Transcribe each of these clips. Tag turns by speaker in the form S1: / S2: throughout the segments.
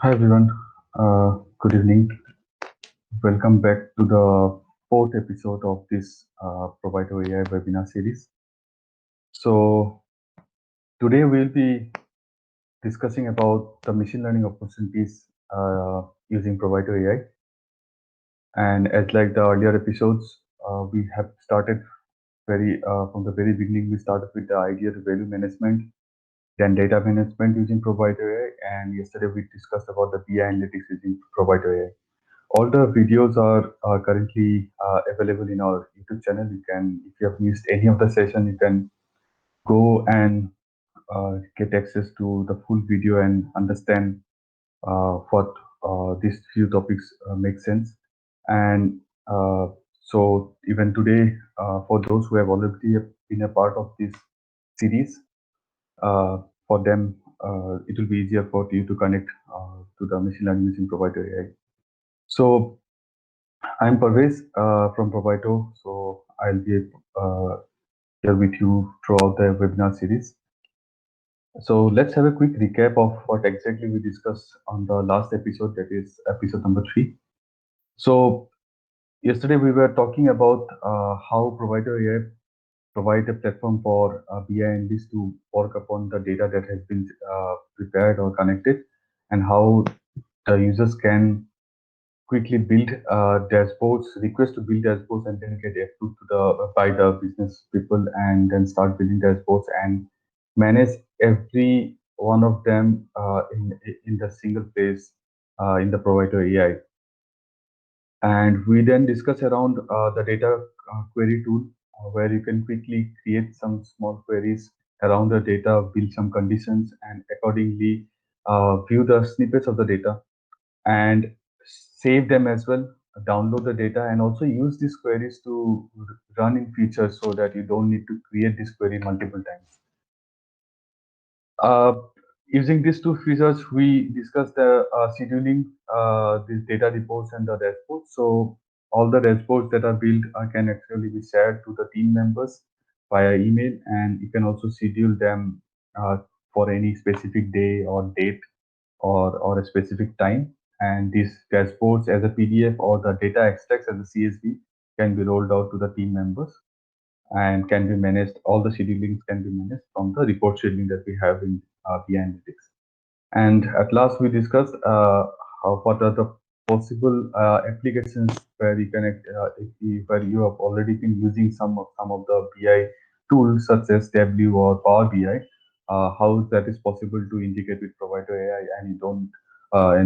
S1: Hi everyone, good evening. Welcome back to the fourth episode of this Provider AI webinar series. So today we'll be discussing about the machine learning opportunities using Provider AI. And as like the earlier episodes, we have started very from the very beginning. We started with the idea of value management, then data management using Provider AI, and yesterday we discussed about the BI analytics using Provider AI. All the videos are currently available in our YouTube channel. You can, if you have missed any of the session, you can go and get access to the full video and understand what these few topics make sense. And so even today, for those who have already been a part of this series, for them, it will be easier for you to connect to the machine learning using provider AI. So I'm Parvez from Provido, so I'll be here with you throughout the webinar series. So let's have a quick recap of what exactly we discussed on the last episode, that is episode number 3. So yesterday we were talking about how Provider AI provide a platform for BI analysts to work upon the data that has been prepared or connected, and how the users can quickly build dashboards, request to build dashboards, and then get approved to the by the business people, and then start building dashboards and manage every one of them in the single place in the provider AI. And we then discuss around the data query tool, where you can quickly create some small queries around the data, build some conditions, and accordingly view the snippets of the data and save them as well, download the data, and also use these queries to run in future so that you don't need to create this query multiple times. Uh, Using these two features, we discussed the scheduling these data reports and the dashboards. So all the dashboards that are built can actually be shared to the team members via email, and you can also schedule them for any specific day or date or a specific time. And these dashboards as a PDF or the data extracts as a CSV can be rolled out to the team members and can be managed. All the schedulings can be managed from the report scheduling that we have in BI Analytics. And at last, we discussed what are the possible applications where you can where you have already been using some of the BI tools such as Tableau or Power BI. How that is possible to integrate with Provider AI, and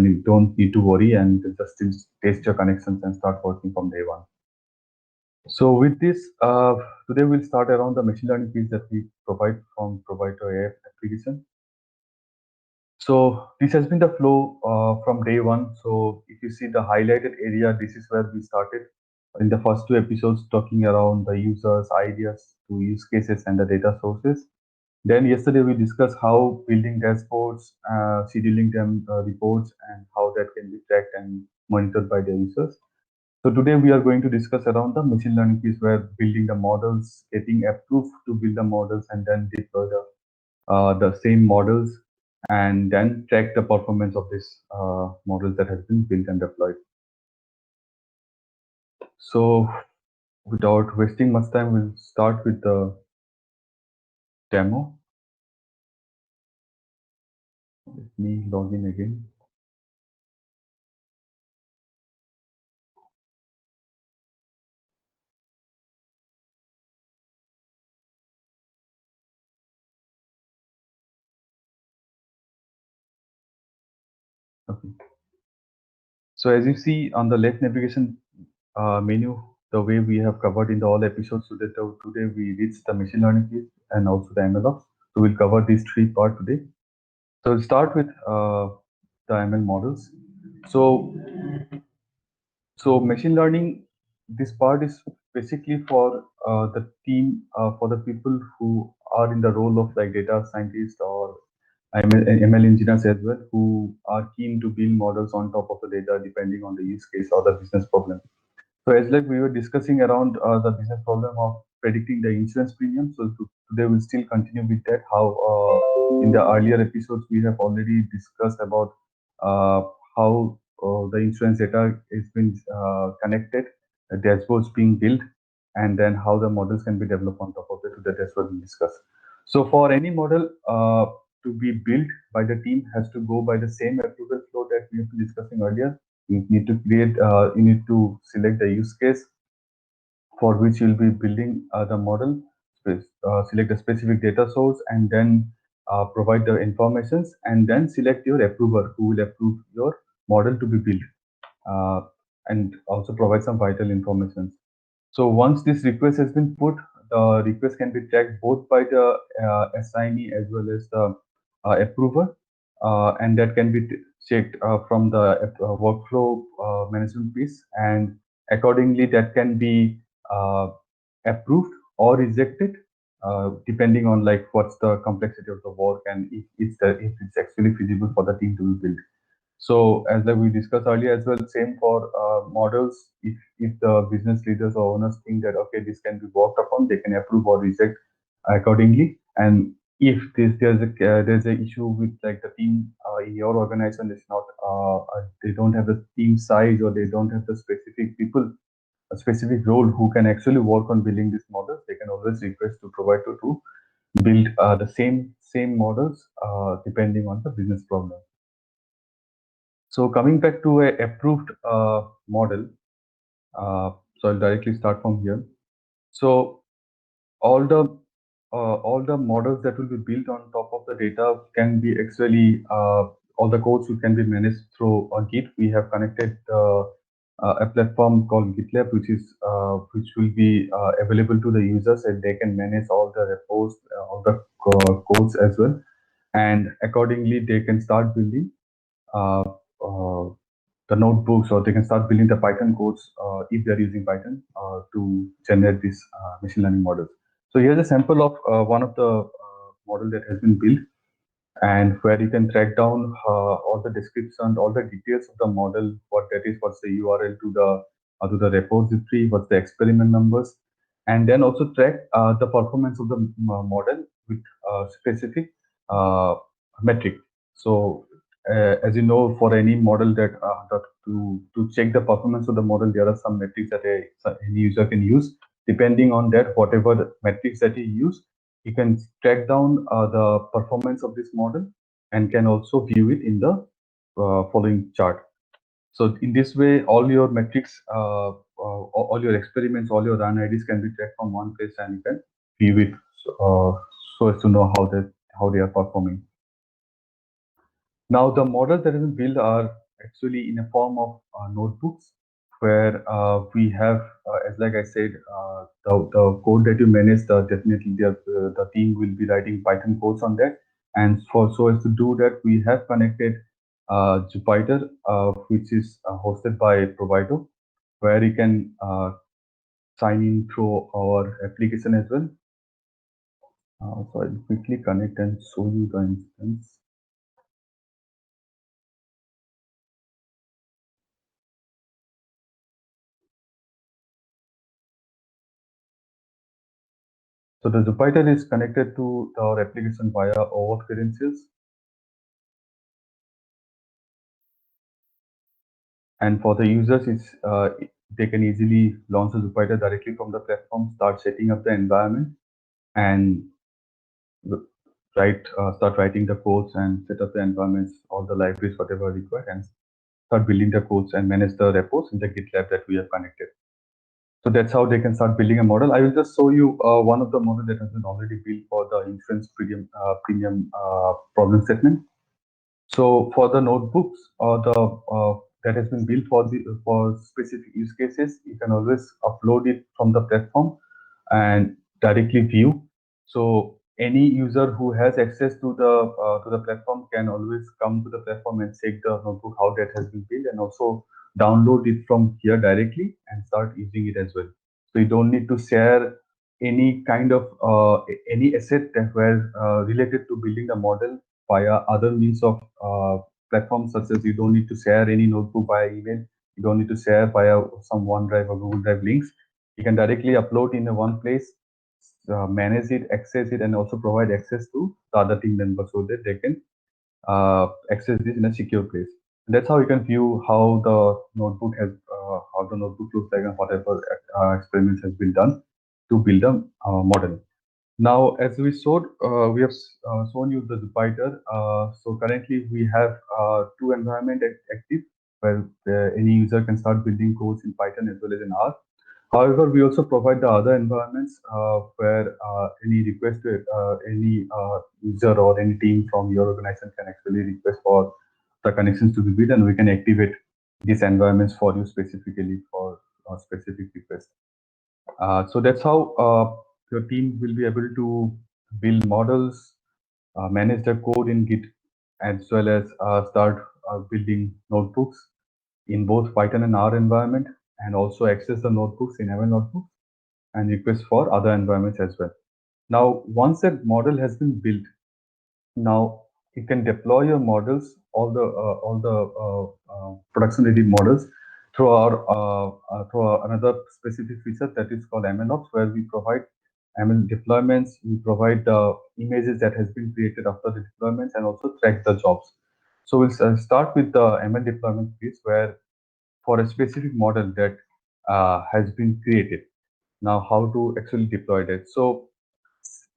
S1: you don't need to worry, and just test your connections and start working from day one. So with this, today we'll start around the machine learning piece that we provide from Provider AI application. So this has been the flow from day one. So if you see the highlighted area, this is where we started in the first two episodes, talking around the users, ideas to use cases and the data sources. Then yesterday we discussed how building dashboards, scheduling them reports, and how that can be tracked and monitored by the users. So today we are going to discuss around the machine learning piece, where building the models, getting approved to build the models, and then deploy the same models, and then check the performance of this model that has been built and deployed. So without wasting much time, we'll start with the demo. Let me log in again. Okay. So as you see on the left navigation menu, the way we have covered in the all episodes, so that today we reach the machine learning piece and also the MLOps. So we'll cover these three parts today. So we'll start with the ML models. So machine learning, this part is basically for the team, for the people who are in the role of like data scientists or ML engineers as well, who are keen to build models on top of the data depending on the use case or the business problem. So as like we were discussing around the business problem of predicting the insurance premium. So today we'll still continue with that. How in the earlier episodes we have already discussed about how the insurance data is being connected, the dashboards being built, and then how the models can be developed on top of it. That's what we discuss. So for any model to be built by the team has to go by the same approval flow that we have been discussing earlier. You need to create, you need to select the use case for which you'll be building the model, select the specific data source, and then provide the informations, and then select your approver who will approve your model to be built, uh, and also provide some vital information. So once this request has been put, the request can be tracked both by the assignee as well as the approver, and that can be checked from the workflow management piece, and accordingly that can be uh, approved or rejected depending on like what's the complexity of the work and if it's actually feasible for the team to be built. So as like we discussed earlier as well, same for models. If the business leaders or owners think that okay, this can be worked upon, they can approve or reject accordingly. And if there's a issue with like the team in your organization is not they don't have the team size or they don't have the specific people, a specific role who can actually work on building these models, they can always request to provide to build the same models depending on the business problem. So coming back to a approved model, so I'll directly start from here. So all the all the models that will be built on top of the data can be actually all the codes which can be managed through Git. We have connected a platform called GitLab, which will be available to the users, and they can manage all the repos, all the codes as well, and accordingly they can start building uh, uh, the notebooks, or they can start building the Python codes if they're using Python to generate these machine learning models. So here's a sample of one of the model that has been built, and where you can track down all the descriptions, all the details of the model, what that is, what's the URL to the repository, what's the experiment numbers, and then also track the performance of the model with specific uh, metric. So as you know, for any model to check the performance of the model, there are some metrics that any user can use. Depending on that, whatever the metrics that you use, you can track down the performance of this model and can also view it in the following chart. So in this way, all your metrics, all your experiments, all your run IDs can be tracked from one place, and you can view it so as to know how they are performing. Now, the models that have been built are actually in a form of notebooks, where we have, as like I said, the code that you manage, definitely the team will be writing Python codes on that. And for so as to do that, we have connected Jupyter, which is hosted by Provido, where you can sign in through our application as well. So I'll quickly connect and show you the instance. So the Jupyter is connected to our application via OAuth credentials. And for the users, they can easily launch the Jupyter directly from the platform, start setting up the environment, and start writing the codes and set up the environments, all the libraries, whatever required, and start building the codes and manage the repos in the GitLab that we have connected. So that's how they can start building a model. I will just show you one of the models that has been already built for the insurance premium problem statement. So for the notebooks or the that has been built for specific use cases, you can always upload it from the platform and directly view. So any user who has access to the platform can always come to the platform and check the notebook how that has been built, and also download it from here directly and start using it as well. So you don't need to share any kind of any asset that were related to building the model via other means of platforms, such as you don't need to share any notebook via email. You don't need to share via some OneDrive or Google Drive links. You can directly upload in one place, manage it, access it, and also provide access to the other team members so that they can access this in a secure place. That's how you can view how the notebook looks like and whatever experiments has been done to build a model. Now, as we have shown you the Jupyter. So currently we have two environment active where any user can start building codes in Python as well as in R. However, we also provide the other environments where any request to any user or any team from your organization can actually request for the connections to be built, and we can activate these environments for you specifically for specific requests. So that's how your team will be able to build models, manage the code in Git, as well as start building notebooks in both Python and R environment, and also access the notebooks in ML notebooks and request for other environments as well. Now, once that model has been built, now you can deploy your models, all the production ready models through another specific feature that is called MLOps, where we provide ML deployments, we provide the images that has been created after the deployments, and also track the jobs. So we'll start with the ML deployment piece, where for a specific model that has been created. Now, how to actually deploy that? So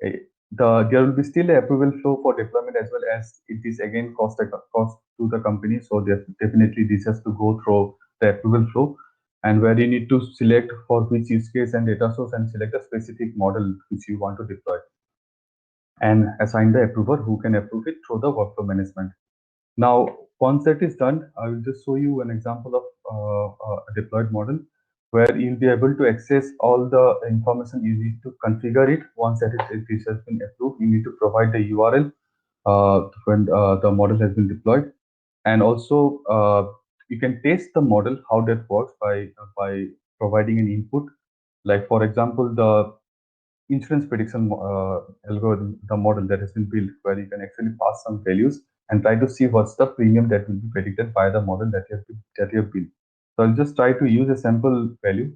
S1: eh, there will be still a approval flow for deployment, as well as it is again cost to the company. So definitely this has to go through the approval flow, and where you need to select for which use case and data source, and select a specific model which you want to deploy, and assign the approver who can approve it through the workflow management. Now, once that is done, I will just show you an example of a deployed model where you'll be able to access all the information you need to configure it. Once it has been approved, you need to provide the URL when the model has been deployed, and also you can test the model how that works by providing an input. Like for example, the insurance prediction algorithm, the model that has been built, where you can actually pass some values and try to see what's the premium that will be predicted by the model that you have built. So I'll just try to use a sample value.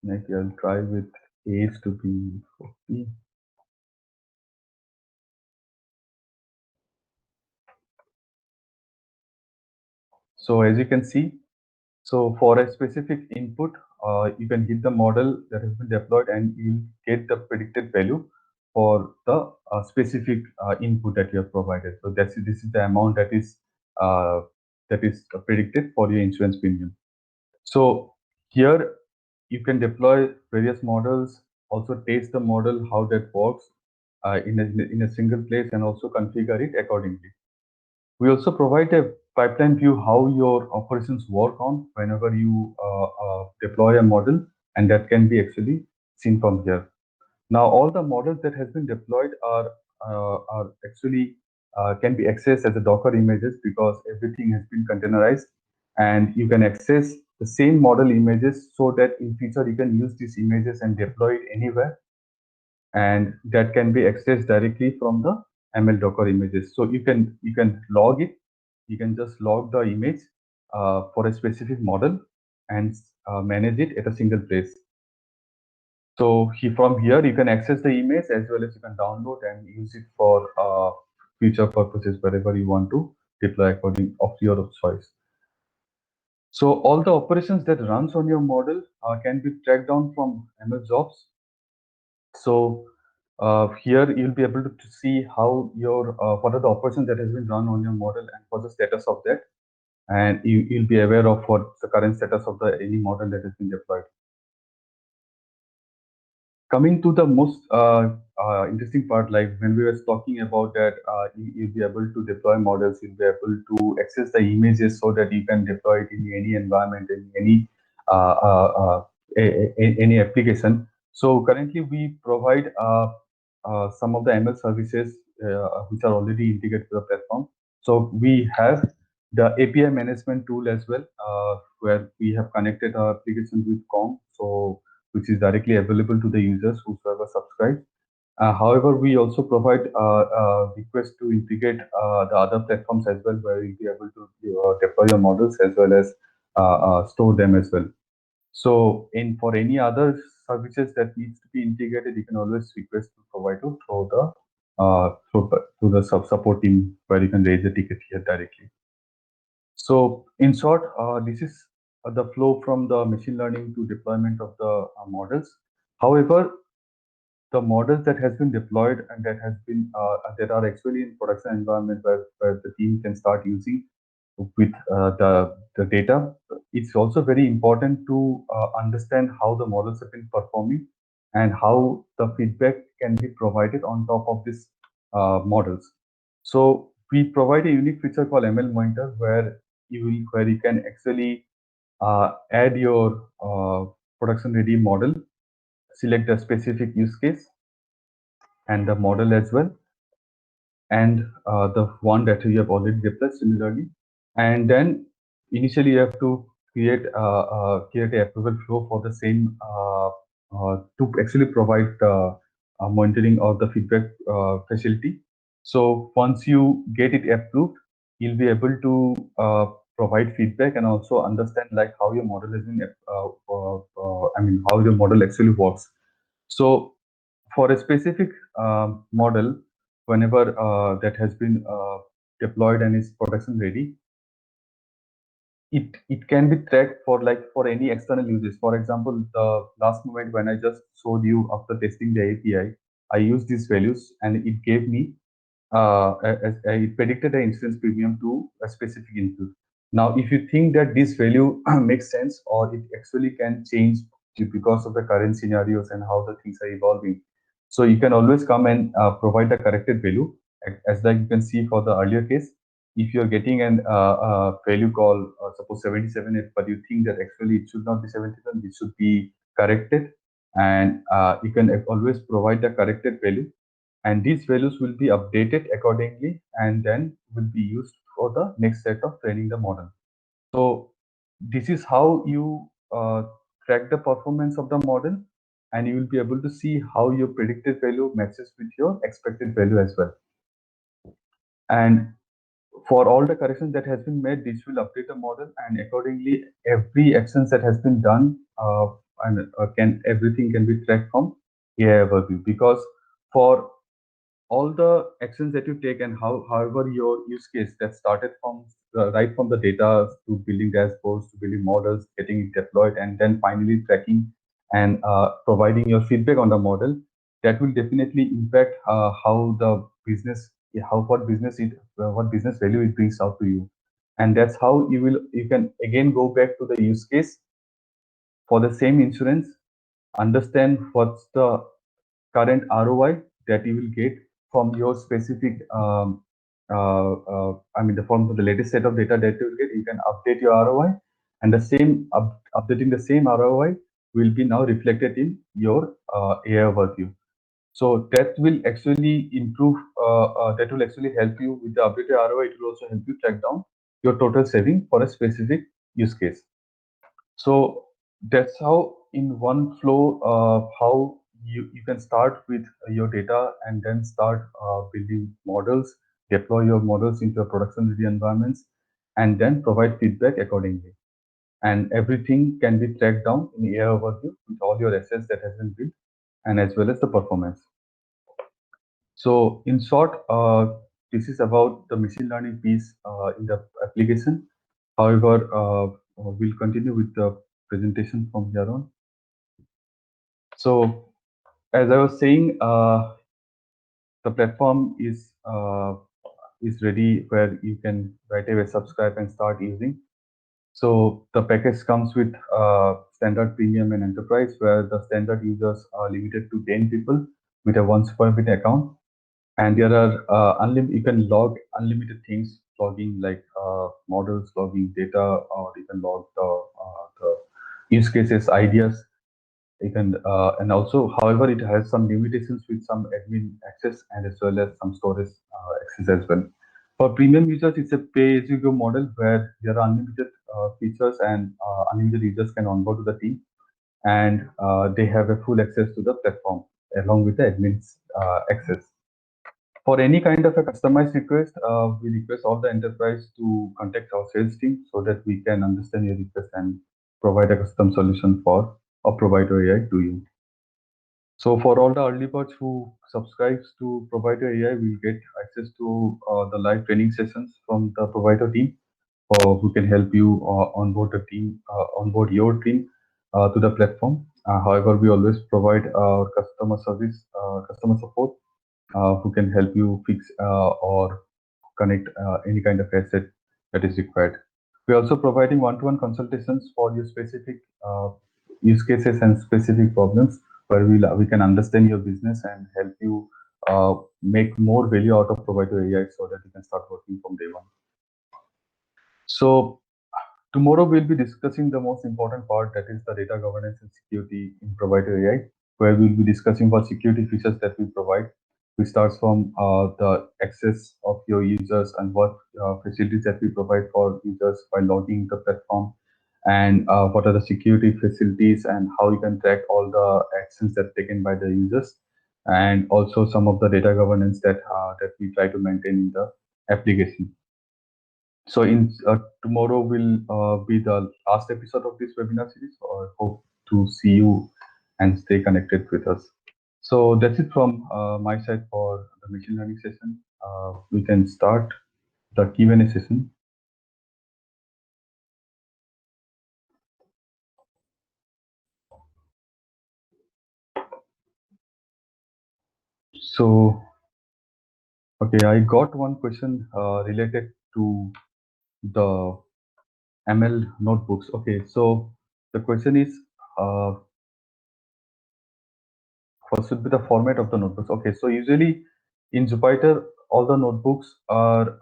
S1: Like I'll try with age to be 40. So as you can see, so for a specific input, you can hit the model that has been deployed, and you'll get the predicted value for the specific input that you have provided. So this is the amount uh, that is predicted for your insurance premium. So here you can deploy various models, also test the model how that works in a single place, and also configure it accordingly. We also provide a pipeline view how your operations work on whenever you deploy a model, and that can be actually seen from here. Now, all the models that has been deployed are actually can be accessed as a Docker images, because everything has been containerized, and you can access the same model images, so that in future you can use these images and deploy it anywhere, and that can be accessed directly from the ML Docker images. So you can log it. You can just log the image for a specific model, and manage it at a single place. So from here you can access the image, as well as you can download and use it for future purposes wherever you want to deploy according of your choice. So all the operations that runs on your model can be tracked down from ML jobs. So here you'll be able to see how your what are the operations that has been run on your model, and what's the status of that, and you'll be aware of what's the current status of the any model that has been deployed. Coming to the most interesting part, like when we were talking about that, you'll be able to deploy models, you'll be able to access the images so that you can deploy it in any environment, in any uh, uh, uh, any application. So currently we provide some of the ML services which are already integrated to the platform. So we have the API management tool as well, where we have connected our application with COM. So which is directly available to the users whosoever subscribe. However, we also provide request to integrate the other platforms as well, where you'll be able to deploy your models, as well as store them as well. So, in for any other services that needs to be integrated, you can always request to provide through the support team, where you can raise a ticket here directly. So in short, this is the flow from the machine learning to deployment of the models. However, the models that has been deployed and that are actually in production environment where the team can start using with the data, it's also very important to understand how the models have been performing and how the feedback can be provided on top of these models. So we provide a unique feature called ML Monitor where you can actually add your production ready model, select a specific use case and the model as well, and the one that you have already replaced similarly. And then initially you have to create a approval flow for the same to actually provide the monitoring or the feedback facility. So once you get it approved, you'll be able to provide feedback and also understand like how your model has been, I mean, how your model actually works. So for a specific model, whenever that has been deployed and is production ready, it can be tracked for any external uses. For example, the last moment when I just showed you after testing the API, I used these values and it gave me it predicted the instance premium to a specific input. Now, if you think that this value makes sense or it actually can change because of the current scenarios and how the things are evolving, so you can always come and provide the corrected value. As like you can see for the earlier case, if you're getting an value called suppose 77, but you think that actually it should not be 77, it should be corrected, and you can always provide the corrected value, and these values will be updated accordingly and then will be used for the next set of training the model. So this is how you track the performance of the model, and you will be able to see how your predicted value matches with your expected value as well. And for all the corrections that has been made, this will update the model, and accordingly every actions that has been done and can everything can be tracked from AI overview. Because for all the actions that you take and however your use case that started from right from the data to building dashboards to building models, getting it deployed, and then finally tracking and providing your feedback on the model, that will definitely impact how the business how what business value it brings out to you. And that's how you can again go back to the use case for the same insurance, understand what's the current ROI that you will get from your specific, I mean, from the latest set of data that you will get, you can update your ROI, and the same updating the same ROI will be now reflected in your AI overview. So that will actually improve. That will actually help you with the updated ROI. It will also help you track down your total saving for a specific use case. So that's how in one flow, how you can start with your data and then start building models, deploy your models into your production ready environments, and then provide feedback accordingly. And everything can be tracked down in AI overview with all your assets that has been built and as well as the performance. So in short, this is about the machine learning piece in the application. However, we'll continue with the presentation from here on. So as I was saying, the platform is ready where you can right away subscribe and start using. So the package comes with standard, premium, and enterprise, where the standard users are limited to 10 people with a 1 square meter account, and there are you can log unlimited things, logging like models, logging data, or you can log the use cases, ideas. You can and also, however, it has some limitations with some admin access and as well as some storage access as well. For premium users, it's a pay-as-you-go model where there are unlimited features and unlimited users can onboard to the team, and they have a full access to the platform along with the admin's access. For any kind of a customized request, we request all the enterprise to contact our sales team so that we can understand your request and provide a custom solution for or Provider AI to you. So for all the early birds who subscribes to Provider AI, will get access to the live training sessions from the Provider team. who can help you onboard the team, onboard your team to the platform. However, we always provide customer service, customer support, who can help you fix or connect any kind of asset that is required. We're also providing one-to-one consultations for your specific use cases and specific problems, where we can understand your business and help you make more value out of Provider AI so that you can start working from day one. So tomorrow we'll be discussing the most important part, that is the data governance and security in Provider AI, where we'll be discussing what security features that we provide. We start from the access of your users and what facilities that we provide for users by logging the platform, and what are the security facilities and how you can track all the actions that taken by the users, and also some of the data governance that we try to maintain in the application. So in tomorrow will be the last episode of this webinar series. So I hope to see you and stay connected with us. So that's it from my side for the machine learning session. We can start the Q&A session. So, okay, I got one question related to the ML notebooks. Okay, so the question is, first would be the format of the notebooks. Okay, so usually in Jupyter, all the notebooks are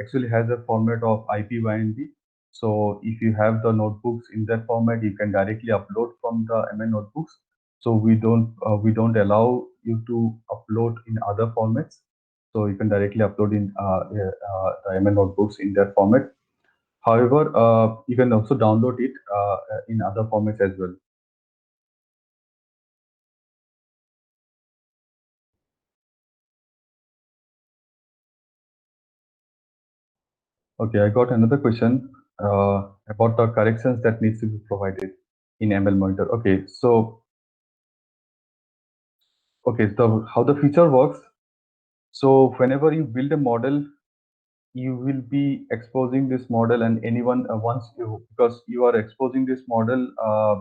S1: actually has a format of IPYNB. So if you have the notebooks in that format, you can directly upload from the ML notebooks. So we don't allow you to upload in other formats. So you can directly upload in the ML notebooks in that format. However, you can also download it in other formats as well. Okay, I got another question about the corrections that needs to be provided in ML Monitor. Okay, so how the feature works. So whenever you build a model, you will be exposing this model, and anyone because you are exposing this model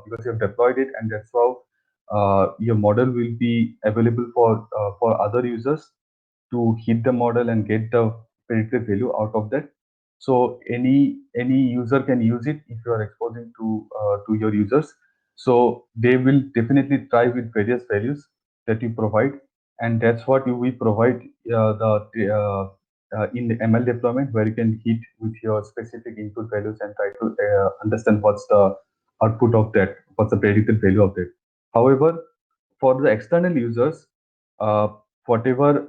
S1: because you have deployed it, and that's how your model will be available for other users to hit the model and get the predicted value out of that. So any user can use it if you are exposing to your users. So they will definitely try with various values that you provide, and that's what we provide in the ML deployment, where you can hit with your specific input values and try to understand what's the output of that, what's the predicted value of it. However, for the external users, uh, whatever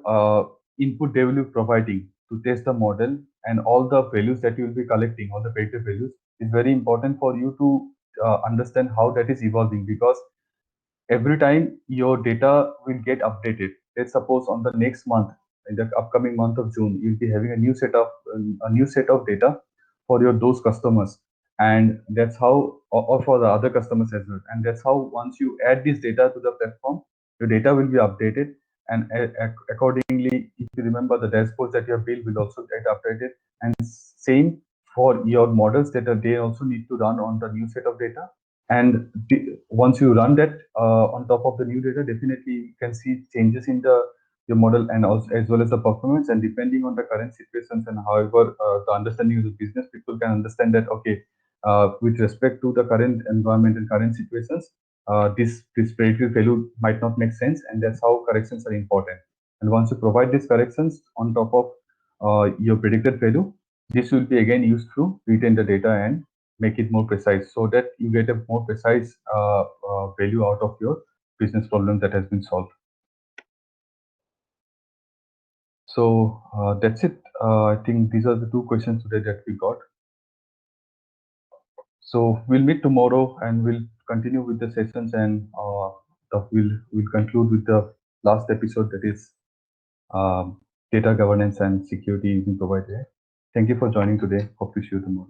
S1: input they will be providing to test the model, and all the values that you will be collecting, all the predicted values, is very important for you to understand how that is evolving, because every time your data will get updated. Let's suppose on the next month, in the upcoming month of June, you'll be having a new set of data for your those customers, and that's how, or for the other customers as well. And that's how once you add this data to the platform, your data will be updated, and accordingly, if you remember, the dashboards that you have built will also get updated. And same for your models, that they also need to run on the new set of data. And once you run that on top of the new data, definitely you can see changes in your model, and also as well as the performance. And depending on the current situations and however the understanding of the business, people can understand that, okay, with respect to the current environment and current situations, this predicted value might not make sense, and that's how corrections are important. And once you provide these corrections on top of your predicted value, this will be again used to retain the data and make it more precise, so that you get a more precise value out of your business problem that has been solved. So that's it. I think these are the two questions today that we got. So we'll meet tomorrow and we'll continue with the sessions, and we'll conclude with the last episode, that is data governance and security using Provider AI. Thank you for joining today. Hope to see you tomorrow.